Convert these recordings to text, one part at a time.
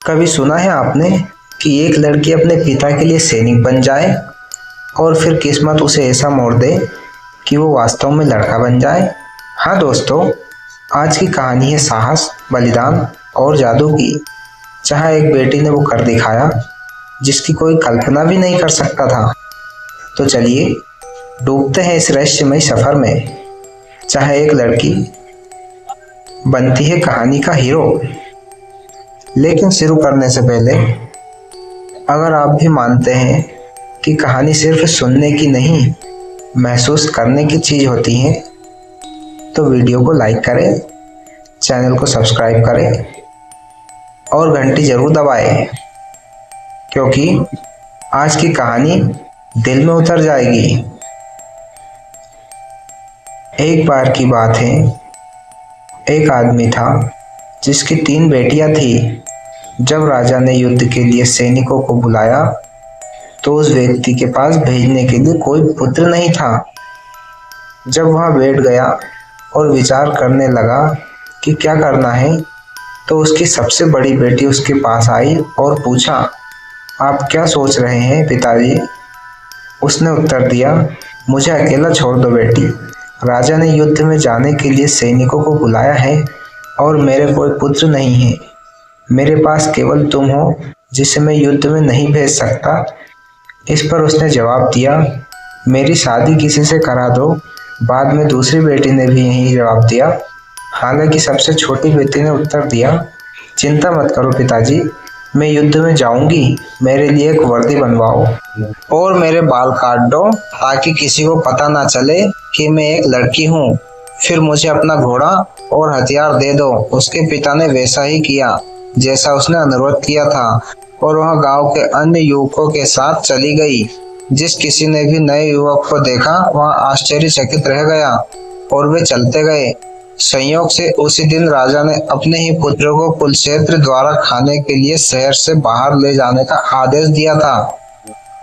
कभी सुना है आपने कि एक लड़की अपने पिता के लिए सैनिक बन जाए और फिर किस्मत उसे ऐसा मोड़ दे कि वो वास्तव में लड़का बन जाए। हाँ दोस्तों, आज की कहानी है साहस, बलिदान और जादू की, जहाँ एक बेटी ने वो कर दिखाया जिसकी कोई कल्पना भी नहीं कर सकता था। तो चलिए डूबते हैं इस रहस्यमय सफर में, जहाँ एक लड़की बनती है कहानी का हीरो। लेकिन शुरू करने से पहले, अगर आप भी मानते हैं कि कहानी सिर्फ सुनने की नहीं, महसूस करने की चीज होती है, तो वीडियो को लाइक करें, चैनल को सब्सक्राइब करें और घंटी जरूर दबाएं, क्योंकि आज की कहानी दिल में उतर जाएगी। एक बार की बात है, एक आदमी था जिसकी 3 बेटियां थी। जब राजा ने युद्ध के लिए सैनिकों को बुलाया तो उस व्यक्ति के पास भेजने के लिए कोई पुत्र नहीं था। जब वह बैठ गया और विचार करने लगा कि क्या करना है, तो उसकी सबसे बड़ी बेटी उसके पास आई और पूछा, आप क्या सोच रहे हैं पिताजी? उसने उत्तर दिया, मुझे अकेला छोड़ दो बेटी। राजा ने युद्ध में जाने के लिए सैनिकों को बुलाया है और मेरे कोई पुत्र नहीं है। मेरे पास केवल तुम हो जिसे मैं युद्ध में नहीं भेज सकता। इस पर उसने जवाब दिया, मेरी शादी किसी से करा दो। बाद में दूसरी बेटी ने भी यही जवाब दिया। हालांकि सबसे छोटी बेटी ने उत्तर दिया, चिंता मत करो पिताजी, मैं युद्ध में जाऊंगी, मेरे लिए एक वर्दी बनवाओ और मेरे बाल काट दो ताकि किसी को पता ना चले कि मैं एक लड़की हूँ। फिर मुझे अपना घोड़ा और हथियार दे दो। उसके पिता ने वैसा ही किया जैसा उसने अनुरोध किया था और वह गांव के अन्य युवकों के साथ चली गई। जिस किसी ने भी नए युवक को देखा वह आश्चर्यचकित रह गया और वे चलते गए। संयोग से उसी दिन राजा ने अपने ही पुत्र को कुलक्षेत्र द्वारा खाने के लिए शहर से बाहर ले जाने का आदेश दिया था।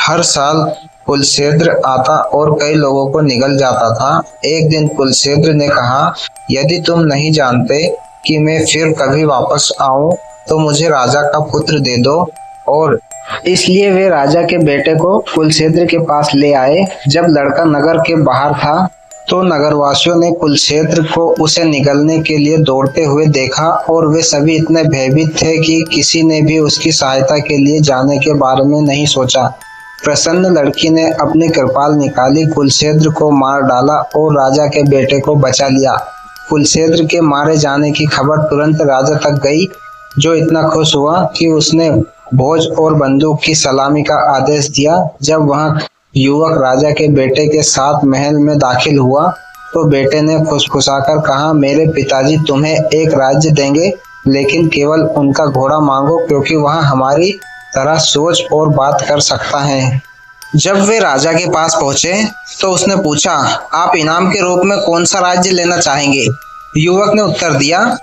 हर साल कुलक्षेत्र आता और कई लोगों को निगल जाता था। एक दिन कुलक्षेत्र ने कहा, यदि तुम नहीं जानते कि मैं फिर कभी वापस आऊं तो मुझे राजा का पुत्र दे दो। और इसलिए वे राजा के बेटे को कुलक्षेत्र के पास ले आए। जब लड़का नगर के बाहर था तो नगरवासियों ने कुलक्षेत्र को उसे निगलने के लिए दौड़ते हुए देखा और वे सभी इतने भयभीत थे कि किसी ने भी उसकी सहायता के लिए जाने के बारे में नहीं सोचा। प्रसन्न लड़की ने अपनी कृपाल निकाली, कुलक्षेत्र को मार डाला और राजा के बेटे को बचा लिया। कुलक्षेत्र के मारे जाने की खबर तुरंत राजा तक गई, जो इतना खुश हुआ कि उसने भोज और बंदूक की सलामी का आदेश दिया। जब वह युवक राजा के बेटे के साथ महल में दाखिल हुआ तो बेटे ने खुसखुसाकर कहा, मेरे पिताजी तुम्हें एक राज्य देंगे, लेकिन केवल उनका घोड़ा मांगो, क्योंकि वह हमारी तरह सोच और बात कर सकता है। जब वे राजा के पास पहुंचे तो उसने पूछा, आप इनाम के रूप में कौन सा राज्य लेना चाहेंगे? युवक ने उत्तर दिया,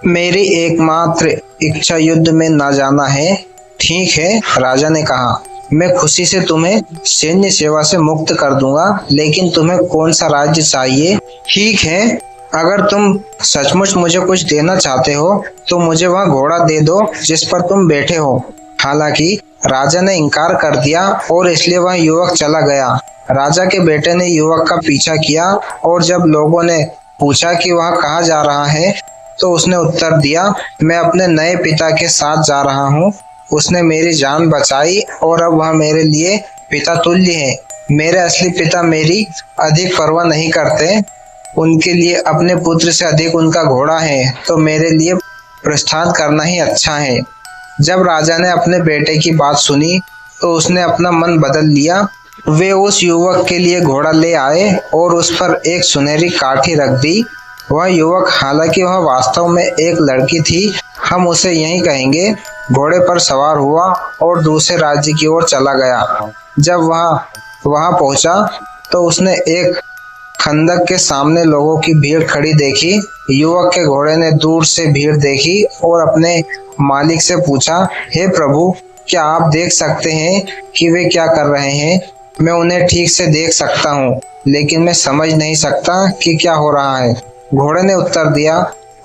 मेरी एकमात्र इच्छा युद्ध में न जाना है। ठीक है, राजा ने कहा, मैं खुशी से तुम्हें सैन्य सेवा से मुक्त कर दूंगा, लेकिन तुम्हें कौन सा राज्य चाहिए? ठीक है, अगर तुम सचमुच मुझे कुछ देना चाहते हो तो मुझे वह घोड़ा दे दो जिस पर तुम बैठे हो। हालांकि राजा ने इनकार कर दिया और इसलिए वह युवक चला गया। राजा के बेटे ने युवक का पीछा किया और जब लोगों ने पूछा कि वह कहाँ जा रहा है तो उसने उत्तर दिया, मैं अपने नए पिता के साथ जा रहा हूँ। उसने मेरी जान बचाई और अब वह मेरे लिए पिता तुल्य है। मेरे असली पिता मेरी अधिक परवाह नहीं करते, उनके लिए अपने पुत्र से अधिक उनका घोड़ा है, तो मेरे लिए प्रस्थान करना ही अच्छा है। जब राजा ने अपने बेटे की बात सुनी तो उसने अपना मन बदल लिया। वे उस युवक के लिए घोड़ा ले आए और उस पर एक सुनहरी काठी रख दी। वह युवक, हालांकि वह वास्तव में एक लड़की थी, हम उसे यही कहेंगे, घोड़े पर सवार हुआ और दूसरे राज्य की ओर चला गया। जब वह वहां पहुंचा तो उसने एक खंदक के सामने लोगों की भीड़ खड़ी देखी। युवक के घोड़े ने दूर से भीड़ देखी और अपने मालिक से पूछा, हे प्रभु, क्या आप देख सकते हैं कि वे क्या कर रहे हैं? मैं उन्हें ठीक से देख सकता हूँ, लेकिन मैं समझ नहीं सकता कि क्या हो रहा है। घोड़े ने उत्तर दिया,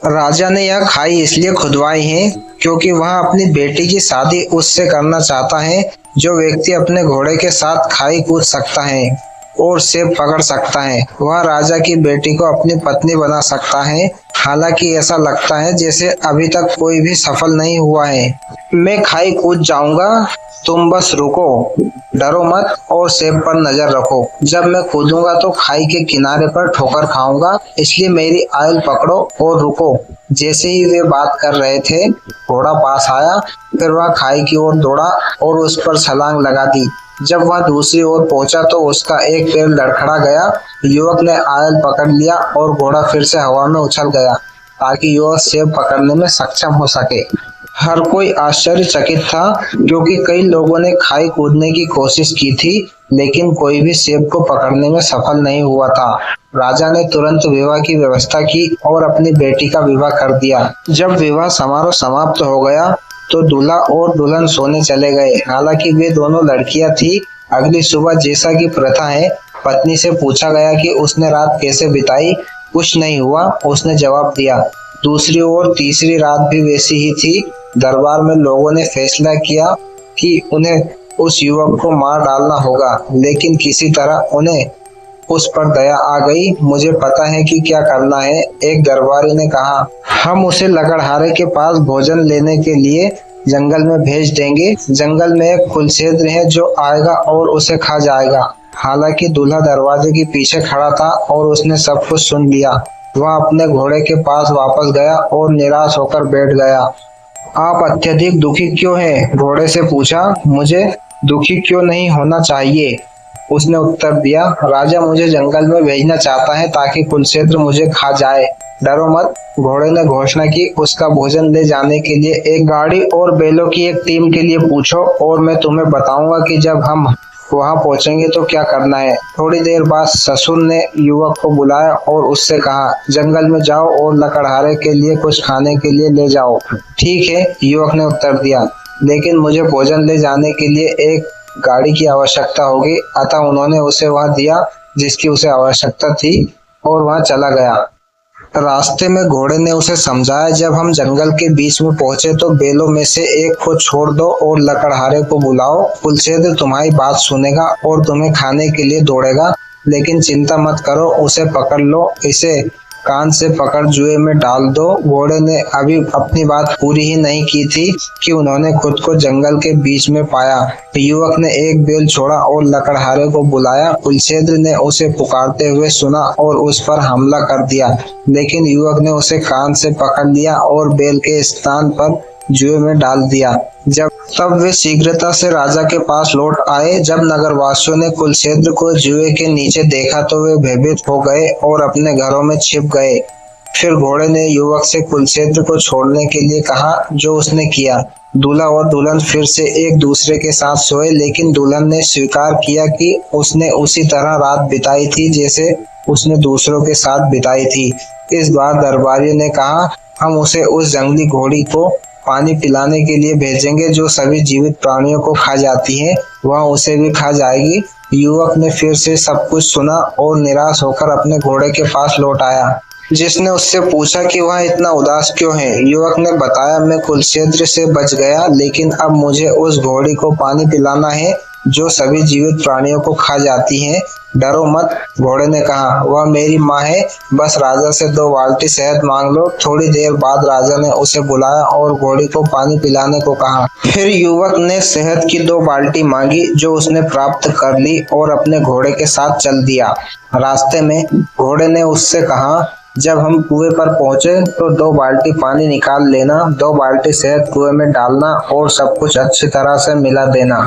राजा ने यह खाई इसलिए खुदवाई है क्योंकि वह अपनी बेटी की शादी उससे करना चाहता है जो व्यक्ति अपने घोड़े के साथ खाई कूद सकता है और सेब पकड़ सकता है। वह राजा की बेटी को अपनी पत्नी बना सकता है। हालांकि ऐसा लगता है जैसे अभी तक कोई भी सफल नहीं हुआ है। मैं खाई कूद जाऊंगा, तुम बस रुको, डरो मत और सेब पर नजर रखो। जब मैं कूदूंगा तो खाई के किनारे पर ठोकर खाऊंगा, इसलिए मेरी आयल पकड़ो और रुको। जैसे ही वे बात कर रहे थे, घोड़ा पास आया। फिर वह खाई की ओर दौड़ा और उस पर छलांग लगा दी। जब वह दूसरी ओर पहुंचा तो उसका एक पैर लड़खड़ा गया। युवक ने आयल पकड़ लिया और घोड़ा फिर से हवा में उछल गया ताकि युवक सेब पकड़ने में सक्षम हो सके। हर कोई आश्चर्यचकित था क्योंकि कई लोगों ने खाई कूदने की कोशिश की थी, लेकिन कोई भी सेब को पकड़ने में सफल नहीं हुआ था। राजा ने तुरंत विवाह की व्यवस्था की और अपनी बेटी का विवाह कर दिया। जब विवाह समारोह समाप्त हो गया तो दूल्हा और दुल्हन सोने चले गए। हालांकि वे दोनों लड़कियां थी। अगली सुबह जैसा कि प्रथा है, पत्नी से पूछा गया कि उसने रात कैसे बिताई। कुछ नहीं हुआ, उसने जवाब दिया। दूसरी ओर तीसरी रात भी वैसी ही थी। दरबार में लोगों ने फैसला किया कि उन्हें उस युवक को मार डालना होगा, लेकिन किसी तरह उन्हें उस पर दया आ गई। मुझे पता है कि क्या करना है, एक दरबारी ने कहा। हम उसे लकड़हारे के पास भोजन लेने के लिए जंगल में भेज देंगे। जंगल में एक कुलछेत्र है जो आएगा और उसे खा जाएगा। हालांकि दूल्हा दरवाजे के पीछे खड़ा था और उसने सब कुछ सुन लिया। वह अपने घोड़े के पास वापस गया और निराश होकर बैठ गया। आप अत्यधिक दुखी क्यों हैं? घोड़े से पूछा। मुझे दुखी क्यों नहीं होना चाहिए, उसने उत्तर दिया। राजा मुझे जंगल में भेजना चाहता है ताकि कुलक्षेत्र मुझे खा जाए। डरो मत, घोड़े ने घोषणा की। उसका भोजन ले जाने के लिए एक गाड़ी और बैलों की एक टीम के लिए पूछो और मैं तुम्हें बताऊंगा कि जब हम वहां पहुंचेंगे तो क्या करना है। थोड़ी देर बाद ससुर ने युवक को बुलाया और उससे कहा, जंगल में जाओ और लकड़हारे के लिए कुछ खाने के लिए ले जाओ। ठीक है, युवक ने उत्तर दिया, लेकिन मुझे भोजन ले जाने के लिए एक गाड़ी की आवश्यकता होगी। अतः उन्होंने उसे वह दिया जिसकी उसे आवश्यकता थी और वहां चला गया। रास्ते में घोड़े ने उसे समझाया, जब हम जंगल के बीच में पहुंचे तो बैलों में से एक को छोड़ दो और लकड़हारे को बुलाओ। कुलक्षेत्र तुम्हारी बात सुनेगा और तुम्हें खाने के लिए दौड़ेगा, लेकिन चिंता मत करो, उसे पकड़ लो, इसे कान से पकड़ जुए में डाल दो। घोड़े ने अभी अपनी बात पूरी ही नहीं की थी कि उन्होंने खुद को जंगल के बीच में पाया। युवक ने एक बैल छोड़ा और लकड़हारे को बुलाया। कुलक्षेत्र ने उसे पुकारते हुए सुना और उस पर हमला कर दिया, लेकिन युवक ने उसे कान से पकड़ लिया और बैल के स्थान पर जुए में डाल दिया। तब वे शीघ्रता से राजा के पास लौट आए। जब नगरवासियों ने कुलक्षेत्र को जुए के नीचे देखा तो वे भयभीत हो गए और अपने घरों में छिप गए। फिर घोड़े ने युवक से कुलक्षेत्र को छोड़ने के लिए कहा, जो उसने किया। दूल्हा और दुल्हन फिर से एक दूसरे के साथ सोए, लेकिन दुल्हन ने स्वीकार किया कि उसने उसी तरह रात बिताई थी जैसे उसने दूसरों के साथ बिताई थी। इस बार दरबारियों ने कहा, हम उसे उस जंगली घोड़ी को पानी पिलाने के लिए भेजेंगे जो सभी जीवित प्राणियों को खा जाती है, वह उसे भी खा जाएगी। युवक ने फिर से सब कुछ सुना और निराश होकर अपने घोड़े के पास लौट आया, जिसने उससे पूछा कि वह इतना उदास क्यों है। युवक ने बताया, मैं कुलक्षेत्र से बच गया, लेकिन अब मुझे उस घोड़ी को पानी पिलाना है जो सभी जीवित प्राणियों को खा जाती है। डरो मत, घोड़े ने कहा, वह मेरी माँ है, बस राजा से 2 बाल्टी शहद मांग लो। थोड़ी देर बाद राजा ने उसे बुलाया और घोड़ी को पानी पिलाने को कहा। फिर युवक ने शहद की 2 बाल्टी मांगी जो उसने प्राप्त कर ली और अपने घोड़े के साथ चल दिया। रास्ते में घोड़े ने उससे कहा, जब हम कुएं पर पहुंचे तो 2 बाल्टी पानी निकाल लेना, 2 बाल्टी शहद कुएं में डालना और सब कुछ अच्छी तरह से मिला देना।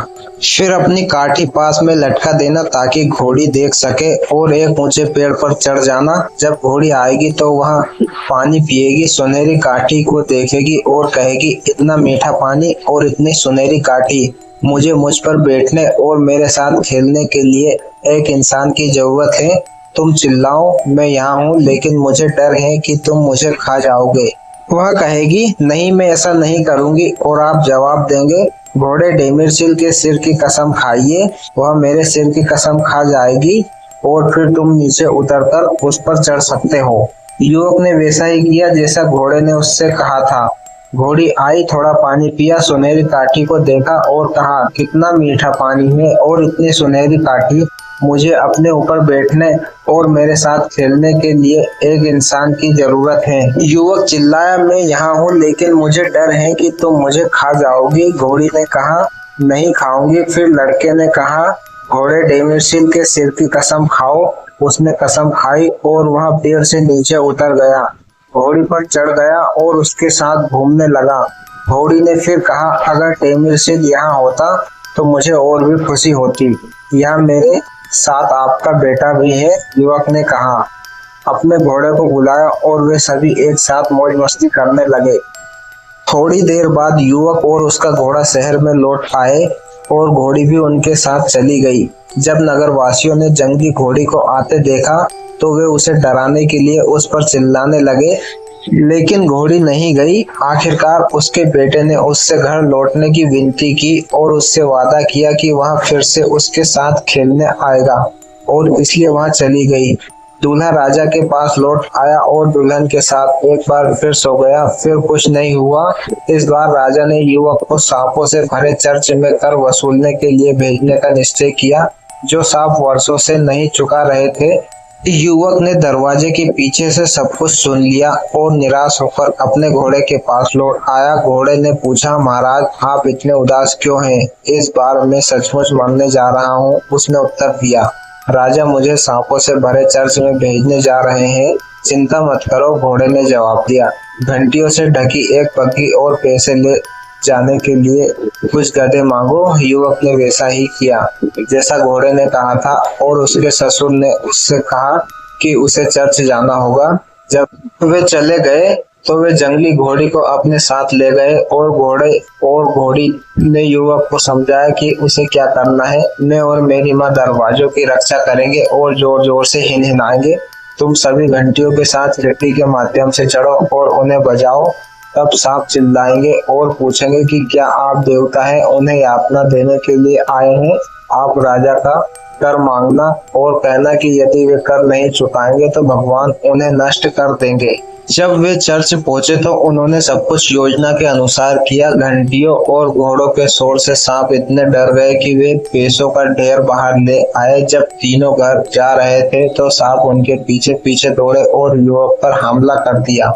फिर अपनी काठी पास में लटका देना ताकि घोड़ी देख सके और एक ऊंचे पेड़ पर चढ़ जाना। जब घोड़ी आएगी तो वह पानी पिएगी, सुनहरी काठी को देखेगी और कहेगी, इतना मीठा पानी और इतनी सुनहरी काठी, मुझ पर बैठने और मेरे साथ खेलने के लिए एक इंसान की जरूरत है। तुम चिल्लाओ, मैं यहाँ हूँ, लेकिन मुझे डर है कि तुम मुझे खा जाओगे। वह कहेगी, नहीं, मैं ऐसा नहीं करूँगी, और आप जवाब देंगे, घोड़े डेमिरचिल के सिर की कसम खाइए, वह मेरे सिर की कसम खा जाएगी और फिर तुम नीचे उतरकर उस पर चढ़ सकते हो। युवक ने वैसा ही किया जैसा घोड़े ने उससे कहा था। घोड़ी आई, थोड़ा पानी पिया, सुनहरी काठी को देखा और कहा, कितना मीठा पानी है और इतनी सुनहरी काठी। मुझे अपने ऊपर बैठने और मेरे साथ खेलने के लिए एक इंसान की जरूरत है। युवक चिल्लाया, मैं यहाँ हूँ, लेकिन मुझे डर है कि तुम मुझे खा जाओगी। घोड़ी ने कहा, नहीं खाऊंगी। फिर लड़के ने कहा, घोड़े डेमिरशिल के सिर की कसम खाओ। उसने कसम खाई और वह पेड़ से नीचे उतर गया, घोड़ी पर चढ़ गया और उसके साथ घूमने लगा। घोड़ी ने फिर कहा, अगर डेमिरशिल यहाँ होता तो मुझे और भी खुशी होती। यहाँ मेरे साथ आपका बेटा भी है, युवक ने कहा। अपने घोड़े को बुलाया और वे सभी एक साथ मौज मस्ती करने लगे। थोड़ी देर बाद युवक और उसका घोड़ा शहर में लौट आए और घोड़ी भी उनके साथ चली गई। जब नगरवासियों ने जंगली घोड़ी को आते देखा तो वे उसे डराने के लिए उस पर चिल्लाने लगे, लेकिन घोड़ी नहीं गई। आखिरकार उसके बेटे ने उससे घर लौटने की विनती की और उससे वादा किया कि वह फिर से उसके साथ खेलने आएगा, और इसलिए वह चली गई। दूल्हा राजा के पास लौट आया और दुल्हन के साथ एक बार फिर सो गया। फिर कुछ नहीं हुआ। इस बार राजा ने युवक को सांपों से भरे चर्च में कर वसूलने के लिए भेजने का निश्चय किया, जो सांप वर्षों से नहीं चुका रहे थे। युवक ने दरवाजे के पीछे से सब कुछ सुन लिया और निराश होकर अपने घोड़े के पास लौट आया। घोड़े ने पूछा, महाराज आप इतने उदास क्यों हैं? इस बार मैं सचमुच मरने जा रहा हूँ, उसने उत्तर दिया। राजा मुझे सांपों से भरे चर्च में भेजने जा रहे हैं। चिंता मत करो, घोड़े ने जवाब दिया। घंटियों से ढकी एक पग्गी और पैसे ले जाने के लिए कुछ गधे मांगो। युवक ने वैसा ही किया जैसा घोड़े ने कहा था, और उसके ससुर ने उससे कहा कि उसे चर्च जाना होगा। जब वे चले गए तो वे जंगली घोड़ी को अपने साथ ले गए और घोड़ी ने युवक को समझाया कि उसे क्या करना है। मैं और मेरी माँ दरवाजों की रक्षा करेंगे और जोर जोर से हिनहिनाएंगे। तुम सभी घंटियों के साथ रिट्टी के माध्यम से चढ़ो और उन्हें बजाओ। तब सांप चिल्लाएंगे और पूछेंगे कि क्या आप देवता हैं, उन्हें यातना देने के लिए आए हैं। आप राजा का कर मांगना और कहना कि यदि वे कर नहीं चुकाएंगे तो भगवान उन्हें नष्ट कर देंगे। जब वे चर्च पहुंचे तो उन्होंने सब कुछ योजना के अनुसार किया। घंटियों और घोड़ों के शोर से सांप इतने डर गए कि वे पैसों का ढेर बाहर ले आए। जब तीनों घर जा रहे थे तो सांप उनके पीछे पीछे दौड़े और युवक पर हमला कर दिया,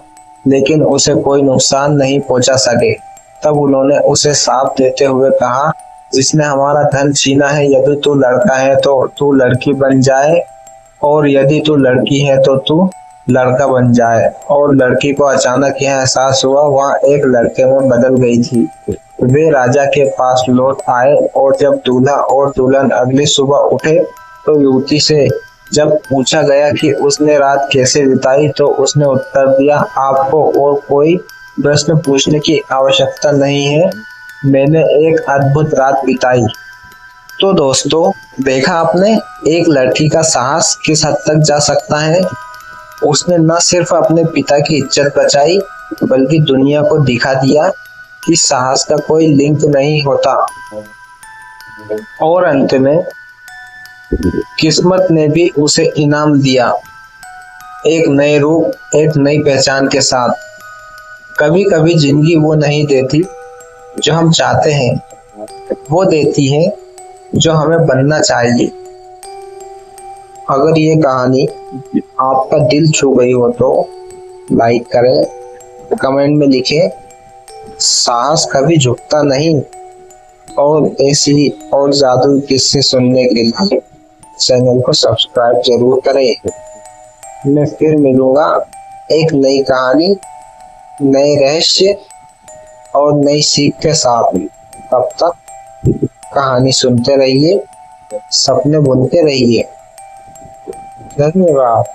लेकिन उसे कोई नुकसान नहीं पहुंचा सके। तब उन्होंने उसे साफ देते हुए कहा, जिसने हमारा धन छीना है, यदि तू लड़का है तो तू लड़की बन जाए, और यदि तू लड़की है तो तू लड़का बन जाए। और लड़की को अचानक यह एहसास हुआ वह एक लड़के में बदल गई थी। वे राजा के पास लौट आए और जब दूल्हा और दुल्हन अगली सुबह उठे तो युवती से जब पूछा गया कि उसने रात कैसे बिताई तो उसने उत्तर दिया, आपको और कोई प्रश्न पूछने की आवश्यकता नहीं है, मैंने एक अद्भुत रात बिताई। तो दोस्तों, देखा आपने एक लड़की का साहस किस हद तक जा सकता है। उसने न सिर्फ अपने पिता की इज्जत बचाई बल्कि दुनिया को दिखा दिया कि साहस का कोई लिंक नहीं होता। और अंत में किस्मत ने भी उसे इनाम दिया, एक नए रूप, एक नई पहचान के साथ। कभी कभी जिंदगी वो नहीं देती जो हम चाहते हैं, वो देती है जो हमें बनना चाहिए। अगर ये कहानी आपका दिल छू गई हो तो लाइक करें, कमेंट में लिखें, साहस कभी झुकता नहीं। और ऐसी और जादू किस्से सुनने के लिए चैनल को सब्सक्राइब जरूर करें। मैं फिर मिलूंगा एक नई कहानी, नए रहस्य और नई सीख के साथ। तब तक कहानी सुनते रहिए, सपने बुनते रहिए। धन्यवाद।